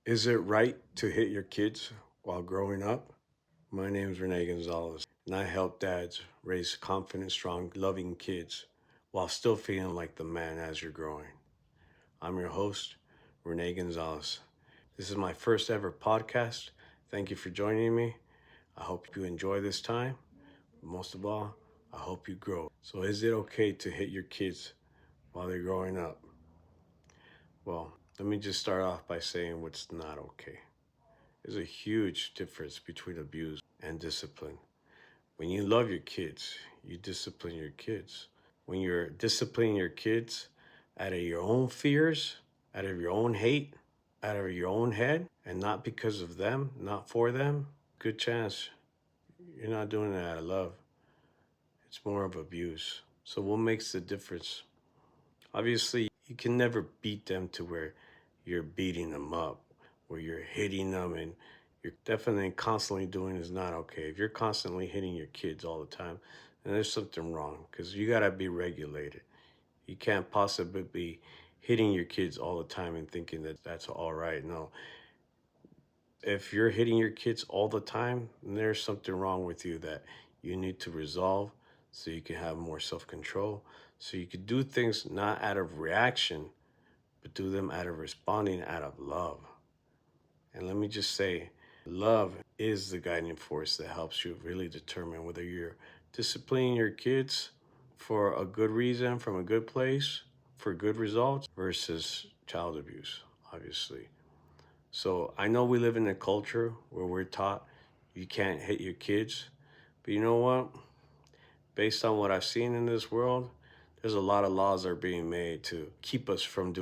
Is it right to hit your kids while growing up? My name is Rene Gonzalez, and I help dads raise confident, strong, loving kids while still feeling like the man as you're growing. I'm your host, Rene Gonzalez. This is my first ever podcast. Thank you for joining me. I hope you enjoy this time. Most of all, I hope you grow. So, is it okay to hit your kids while they're growing up? Well, let me just start off by saying what's not okay. There's a huge difference between abuse and discipline. When you love your kids, you discipline your kids. When you're disciplining your kids out of your own fears, out of your own hate, out of your own head, and not because of them, not for them, good chance you're not doing it out of love. It's more of abuse. So, what makes the difference? Obviously, you can never beat them to where you're beating them up, where you're hitting them, and you're definitely constantly doing is not okay. If you're constantly hitting your kids all the time, then there's something wrong because you got to be regulated. You can't possibly be hitting your kids all the time and thinking that that's all right. No, if you're hitting your kids all the time, then there's something wrong with you that you need to resolve so you can have more self control, so you can do things not out of reaction but do them out of responding out of love. And let me just say, love is the guiding force that helps you really determine whether you're disciplining your kids for a good reason, from a good place, for good results, versus child abuse, obviously. So I know we live in a culture where we're taught you can't hit your kids, but you know what? Based on what I've seen in this world, there's a lot of laws that are being made to keep us from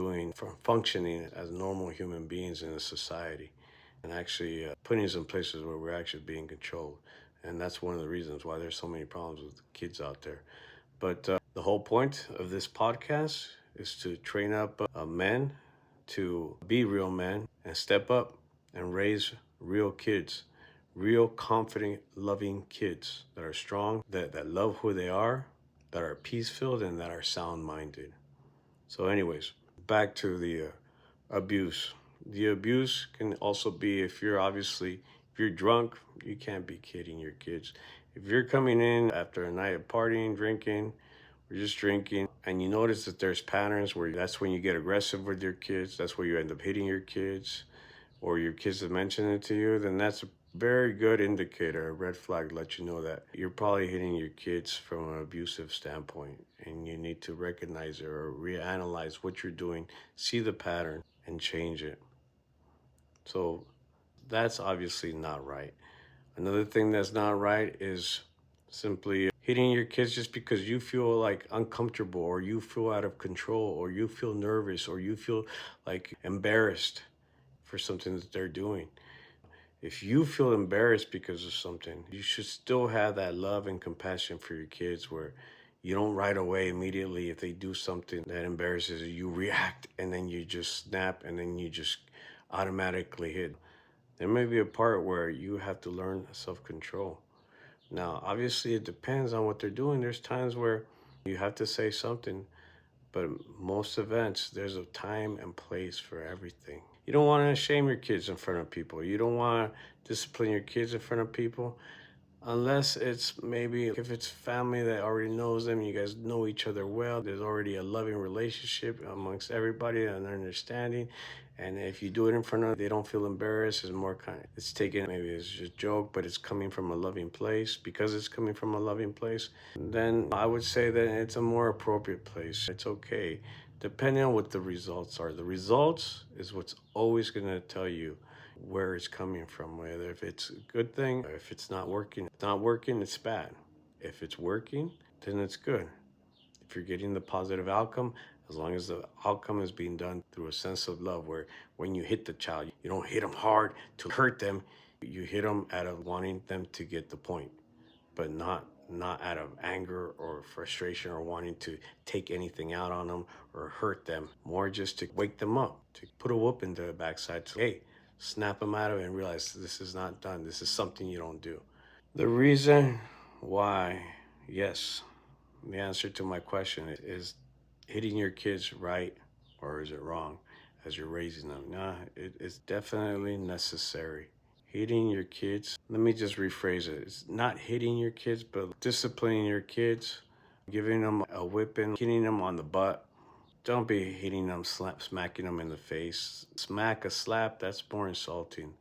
functioning as normal human beings in a society, and actually putting us in places where we're actually being controlled. And that's one of the reasons why there's so many problems with kids out there. But the whole point of this podcast is to train up men to be real men and step up and raise real kids, real confident, loving kids that are strong, that love who they are, that are peace filled, and that are sound minded. So, anyways, back to the abuse. The abuse can also be if you're drunk, you can't be kidding your kids. If you're coming in after a night of partying, drinking, or just drinking, and you notice that there's patterns where that's when you get aggressive with your kids, that's where you end up hitting your kids, or your kids have mentioned it to you, then that's a very good indicator, a red flag to let you know that you're probably hitting your kids from an abusive standpoint, and you need to recognize it or reanalyze what you're doing, see the pattern, and change it. So that's obviously not right. Another thing that's not right is simply hitting your kids just because you feel like uncomfortable or you feel out of control or you feel nervous or you feel like embarrassed for something that they're doing. If you feel embarrassed because of something, you should still have that love and compassion for your kids where you don't right away immediately if they do something that embarrasses you, you react and then you just snap and then you just automatically hit. There may be a part where you have to learn self-control. Now, obviously, it depends on what they're doing. There's times where you have to say something, but most events, there's a time and place for everything. You don't want to shame your kids in front of people. You don't want to discipline your kids in front of people unless it's maybe if it's family that already knows them, you guys know each other well, there's already a loving relationship amongst everybody and understanding. And if you do it in front of them, they don't feel embarrassed. It's more kind. It's taken maybe it's just a joke, but it's coming from a loving place. Because it's coming from a loving place, then I would say that it's a more appropriate place. It's okay, depending on what the results are. The results is what's always going to tell you where it's coming from, whether if it's a good thing or if it's not working. If it's not working, it's bad. If it's working, then it's good. If you're getting the positive outcome, as long as the outcome is being done through a sense of love, where when you hit the child, you don't hit them hard to hurt them. You hit them out of wanting them to get the point, but not out of anger or frustration or wanting to take anything out on them or hurt them. More just to wake them up, to put a whoop in their backside. So, hey, snap them out of it and realize this is not done. This is something you don't do. The reason why, yes, the answer to my question is hitting your kids right or is it wrong? as you're raising them. Nah, it's definitely necessary. Hitting your kids, let me just rephrase it. It's not hitting your kids, but disciplining your kids, giving them a whipping, hitting them on the butt. Don't be hitting them, smacking them in the face. Smack a slap, that's more insulting.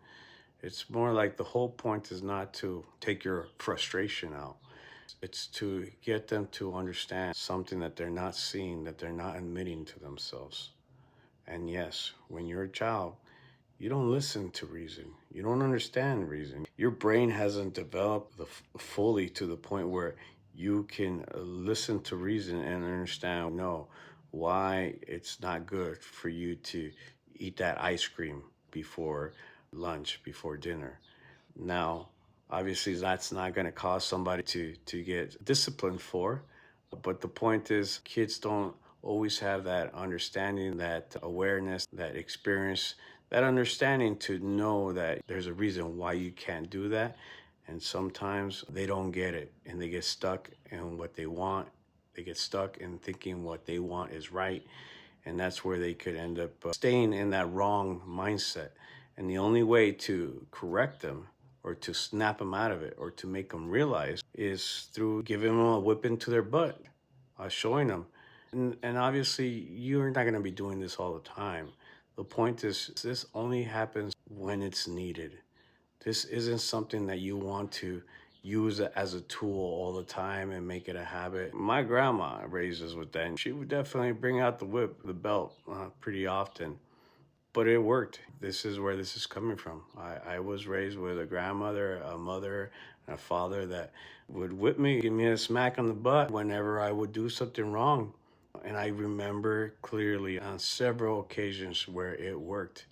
It's more like the whole point is not to take your frustration out. It's to get them to understand something that they're not seeing, that they're not admitting to themselves. And yes, when you're a child, you don't listen to reason. You don't understand reason. Your brain hasn't developed fully to the point where you can listen to reason and understand, no, why it's not good for you to eat that ice cream before lunch, before dinner. Now, obviously, that's not going to cause somebody to get disciplined for. But the point is, kids don't always have that understanding, that awareness, that experience, that understanding to know that there's a reason why you can't do that. And sometimes they don't get it and they get stuck in what they want. They get stuck in thinking what they want is right. And that's where they could end up staying in that wrong mindset. And the only way to correct them or to snap them out of it or to make them realize is through giving them a whipping to their butt, showing them. And obviously, you're not going to be doing this all the time. The point is, this only happens when it's needed. This isn't something that you want to use it as a tool all the time and make it a habit. My grandma raised us with that, and she would definitely bring out the whip, the belt, pretty often. But it worked. This is where this is coming from. I was raised with a grandmother, a mother, and a father that would whip me, give me a smack on the butt whenever I would do something wrong. And I remember clearly on several occasions where it worked.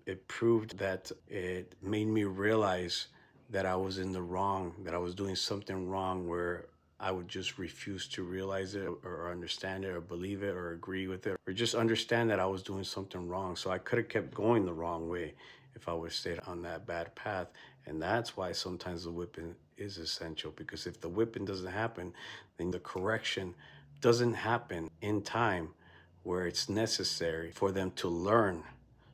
It proved that it made me realize that I was in the wrong, that I was doing something wrong where I would just refuse to realize it or understand it or believe it or agree with it or just understand that I was doing something wrong. So I could have kept going the wrong way if I would have stayed on that bad path. And that's why sometimes the whipping is essential, because if the whipping doesn't happen, then the correction doesn't happen in time where it's necessary for them to learn,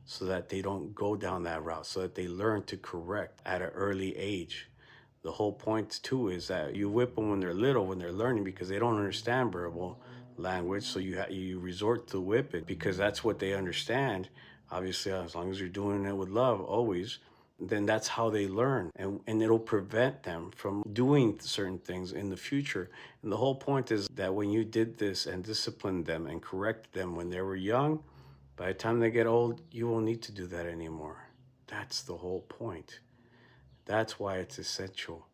so that they don't go down that route, so that they learn to correct at an early age. The whole point too is that you whip them when they're little, when they're learning, because they don't understand verbal language. So you resort to whip it because that's what they understand. Obviously, as long as you're doing it with love, always, then that's how they learn, and it'll prevent them from doing certain things in the future. And the whole point is that when you did this and disciplined them and corrected them when they were young, by the time they get old, you won't need to do that anymore. That's the whole point. That's why it's essential.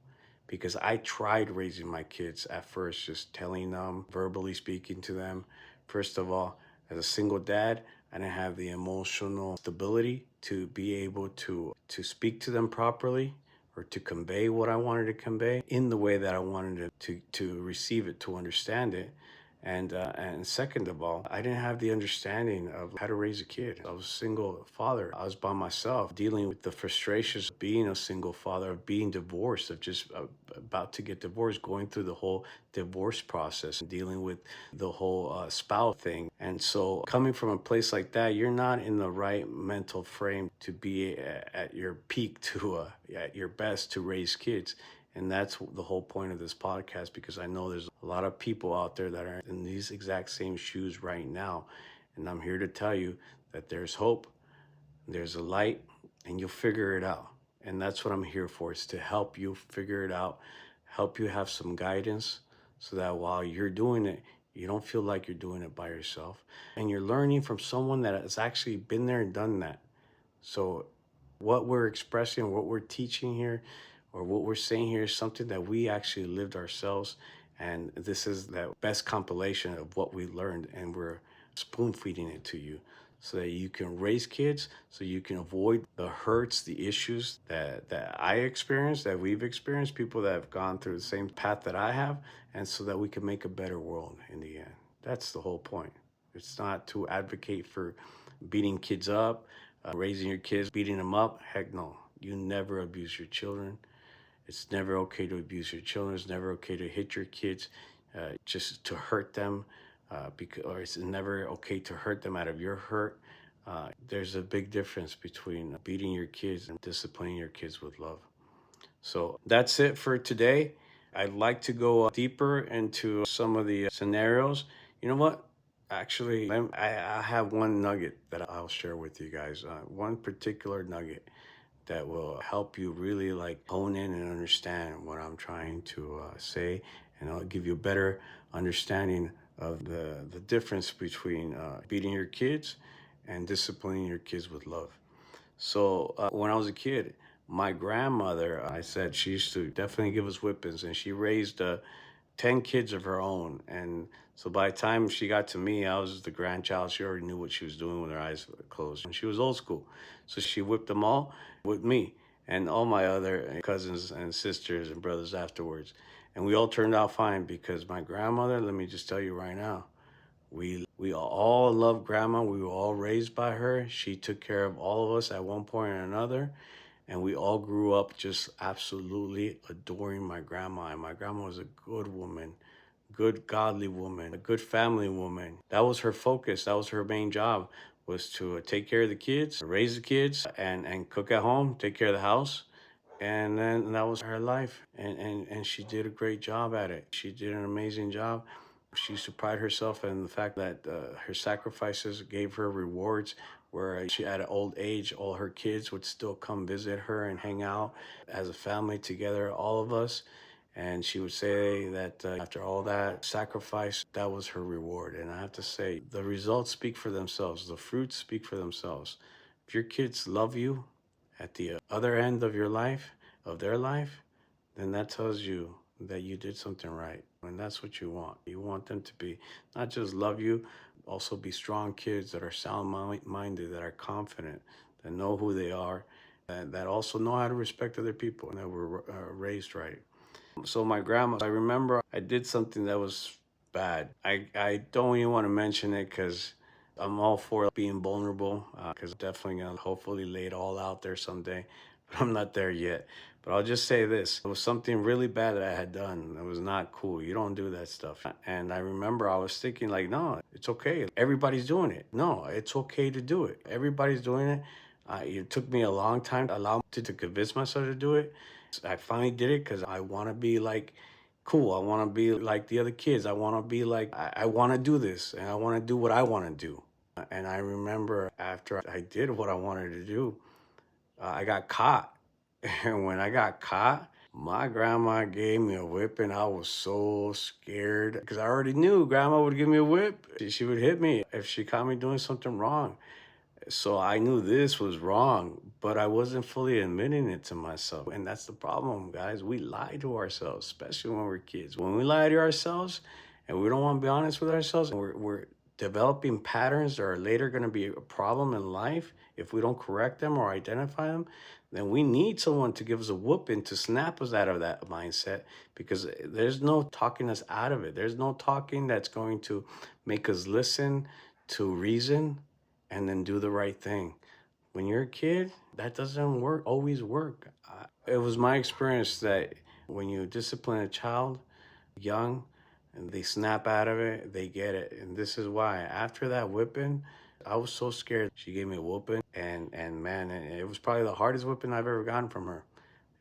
Because I tried raising my kids at first, just telling them, verbally speaking to them. First of all, as a single dad, I didn't have the emotional stability to be able to speak to them properly or to convey what I wanted to convey in the way that I wanted to receive it, to understand it. And second of all, I didn't have the understanding of how to raise a kid. I was a single father. I was by myself, dealing with the frustrations of being a single father, of being divorced, of just about to get divorced, going through the whole divorce process, and dealing with the whole spouse thing. And so, coming from a place like that, you're not in the right mental frame to be at your peak, at your best to raise kids. And that's the whole point of this podcast, because I know there's a lot of people out there that are in these exact same shoes right now. And I'm here to tell you that there's hope, there's a light, and you'll figure it out. And that's what I'm here for, is to help you figure it out, help you have some guidance so that while you're doing it, you don't feel like you're doing it by yourself. And you're learning from someone that has actually been there and done that. So what we're expressing, what we're teaching here, or what we're saying here is something that we actually lived ourselves. And this is the best compilation of what we learned. And we're spoon feeding it to you so that you can raise kids, so you can avoid the hurts, the issues that I experienced, that we've experienced, people that have gone through the same path that I have, and so that we can make a better world in the end. That's the whole point. It's not to advocate for beating kids up, raising your kids, beating them up. Heck no. You never abuse your children. It's never okay to abuse your children. It's never okay to hit your kids just to hurt them, or it's never okay to hurt them out of your hurt. There's a big difference between beating your kids and disciplining your kids with love. So that's it for today. I'd like to go deeper into some of the scenarios. You know what? Actually, I have one nugget that I'll share with you guys. One particular nugget that will help you really like hone in and understand what I'm trying to say, and I'll give you a better understanding of the difference between beating your kids and disciplining your kids with love. So when I was a kid, my grandmother, I said she used to definitely give us whippings, and she raised 10 kids of her own. And so by the time she got to me, I was the grandchild. She already knew what she was doing with her eyes closed. And she was old school. So she whipped them all with me and all my other cousins and sisters and brothers afterwards. And we all turned out fine because my grandmother, let me just tell you right now, we all loved grandma. We were all raised by her. She took care of all of us at one point or another. And we all grew up just absolutely adoring my grandma. And my grandma was a good woman, good godly woman, a good family woman. That was her focus. That was her main job, was to take care of the kids, raise the kids, and cook at home, take care of the house. And then that was her life. And she did a great job at it. She did an amazing job. She used to pride herself in the fact that her sacrifices gave her rewards, where she, at an old age, all her kids would still come visit her and hang out as a family together, all of us. And she would say that after all that sacrifice, that was her reward. And I have to say, the results speak for themselves. The fruits speak for themselves. If your kids love you at the other end of your life, of their life, then that tells you that you did something right. And that's what you want. You want them to be not just love you, also be strong kids that are sound minded, that are confident, that know who they are, that also know how to respect other people and that were raised right. So my grandma, I remember I did something that was bad. I don't even want to mention it because I'm all for being vulnerable, because I'm definitely going to hopefully lay it all out there someday, but I'm not there yet. But I'll just say this. It was something really bad that I had done. It was not cool. You don't do that stuff. And I remember I was thinking like, no, it's okay. Everybody's doing it. No, it's okay to do it. Everybody's doing it. It took me a long time to allow me to convince myself to do it. I finally did it because I want to be like cool. I want to be like the other kids. I want to be like, I want to do this and I want to do what I want to do. And I remember after I did what I wanted to do, I got caught. And when I got caught, my grandma gave me a whip and I was so scared because I already knew grandma would give me a whip. She would hit me if she caught me doing something wrong. So I knew this was wrong, but I wasn't fully admitting it to myself. And that's the problem, guys. We lie to ourselves, especially when we're kids. When we lie to ourselves and we don't want to be honest with ourselves, and we're developing patterns that are later going to be a problem in life if we don't correct them or identify them, then we need someone to give us a whooping to snap us out of that mindset, because there's no talking us out of it. There's no talking that's going to make us listen to reason and then do the right thing. When you're a kid, that doesn't work, always work. It was my experience that when you discipline a child young and they snap out of it, they get it. And this is why after that whipping, I was so scared. She gave me a whooping, and man, it was probably the hardest whipping I've ever gotten from her.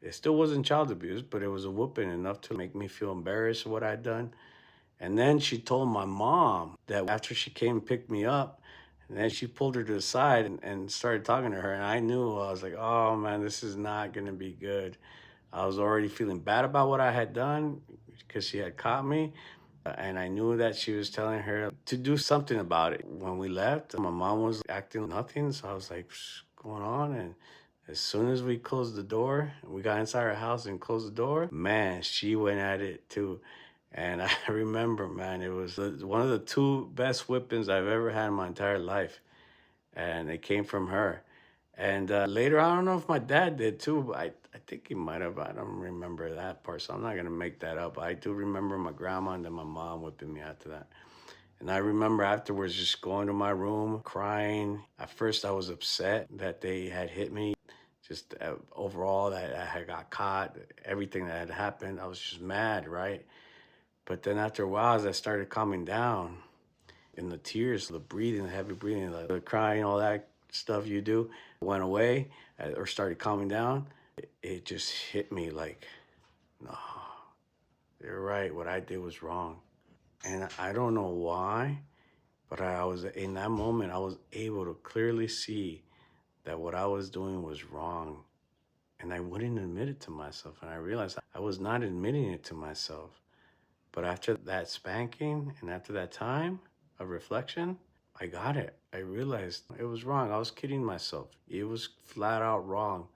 It still wasn't child abuse, but it was a whooping enough to make me feel embarrassed of what I'd done. And then she told my mom that after she came and picked me up, and then she pulled her to the side and started talking to her. And I knew, I was like, oh man, this is not going to be good. I was already feeling bad about what I had done because she had caught me. And I knew that she was telling her to do something about it. When we left, my mom was acting nothing. So I was like, what's going on? And as soon as we closed the door, we got inside our house and closed the door, man, she went at it too. And I remember, man, it was one of the two best whippings I've ever had in my entire life. And it came from her. And later, I don't know if my dad did too, but I think he might have. I don't remember that part, so I'm not going to make that up. I do remember my grandma and then my mom whipping me after that. And I remember afterwards just going to my room, crying. At first, I was upset that they had hit me. Just overall, that I had got caught, everything that had happened. I was just mad, right? But then after a while, as I started calming down, and the tears, the breathing, the heavy breathing, the crying, all that stuff you do went away or started calming down, it just hit me like, no, you're right. What I did was wrong. And I don't know why, but I was in that moment, I was able to clearly see that what I was doing was wrong. And I wouldn't admit it to myself. And I realized I was not admitting it to myself. But after that spanking and after that time of reflection, I got it. I realized it was wrong. I was kidding myself. It was flat out wrong.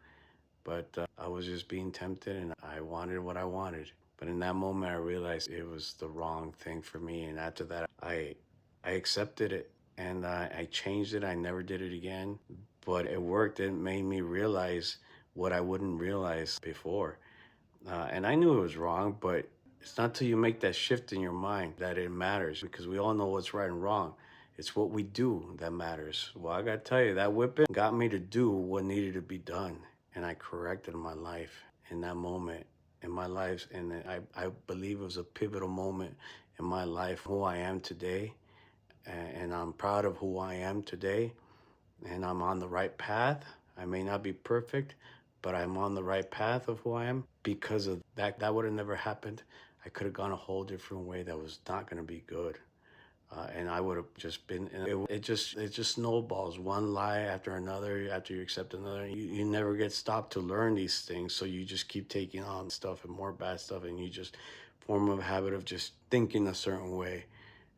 But I was just being tempted and I wanted what I wanted. But in that moment, I realized it was the wrong thing for me. And after that, I accepted it and I changed it. I never did it again. But it worked. It made me realize what I wouldn't realize before. And I knew it was wrong, but it's not till you make that shift in your mind that it matters because we all know what's right and wrong. It's what we do that matters. Well, I got to tell you, that whipping got me to do what needed to be done. And I corrected my life in that moment in my life. And I believe it was a pivotal moment in my life, who I am today. And I'm proud of who I am today. And I'm on the right path. I may not be perfect, but I'm on the right path of who I am because of that. That would have never happened. I could have gone a whole different way that was not going to be good. And I would have just been, it just snowballs one lie after another, after you accept another. You never get stopped to learn these things. So you just keep taking on stuff and more bad stuff. And you just form a habit of just thinking a certain way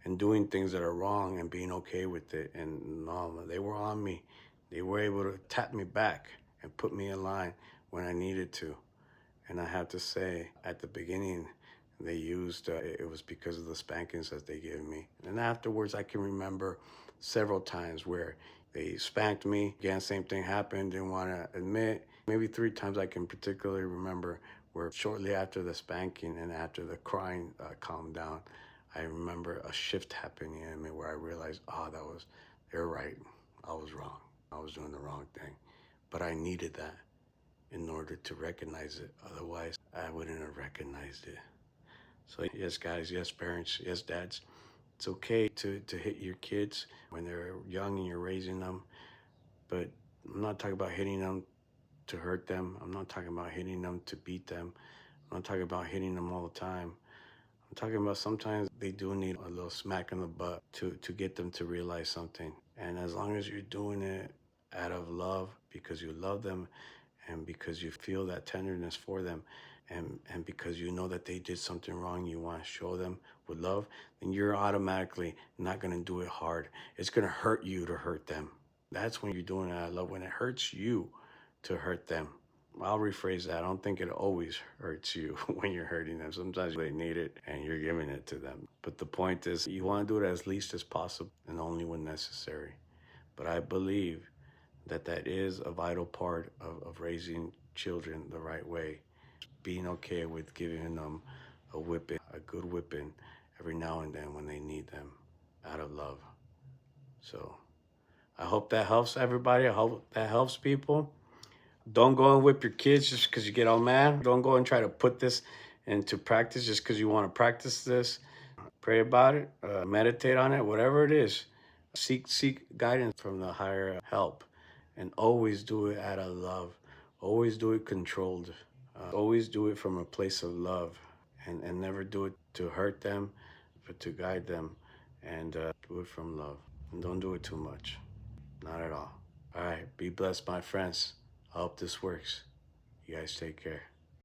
and doing things that are wrong and being okay with it. And no, they were on me. They were able to tap me back and put me in line when I needed to. And I have to say, at the beginning, they used, it was because of the spankings that they gave me. And afterwards, I can remember several times where they spanked me. Again, same thing happened, didn't want to admit. Maybe 3 times I can particularly remember where shortly after the spanking and after the crying calmed down, I remember a shift happening in me where I realized, they're right. I was wrong. I was doing the wrong thing. But I needed that in order to recognize it. Otherwise, I wouldn't have recognized it. So yes, guys, yes, parents, yes, dads, it's okay to hit your kids when they're young and you're raising them. But I'm not talking about hitting them to hurt them. I'm not talking about hitting them to beat them. I'm not talking about hitting them all the time. I'm talking about sometimes they do need a little smack in the butt to get them to realize something. And as long as you're doing it out of love because you love them and because you feel that tenderness for them and because you know that they did something wrong, you want to show them with love, then you're automatically not going to do it hard. It's going to hurt you to hurt them. That's when you're doing it out of love, when it hurts you to hurt them. I'll rephrase that. I don't think it always hurts you when you're hurting them. Sometimes they need it and you're giving it to them. But the point is, you want to do it as least as possible and only when necessary. But I believe that that is a vital part of raising children the right way. Being okay with giving them a whipping, a good whipping every now and then when they need them out of love. So I hope that helps everybody. I hope that helps people. Don't go and whip your kids just because you get all mad. Don't go and try to put this into practice just because you want to practice this. Pray about it, meditate on it, whatever it is. Seek guidance from the higher help, and always do it out of love. Always do it controlled. Always do it from a place of love, and never do it to hurt them, but to guide them, and do it from love. And don't do it too much. Not at all. All right. Be blessed, my friends. I hope this works. You guys take care.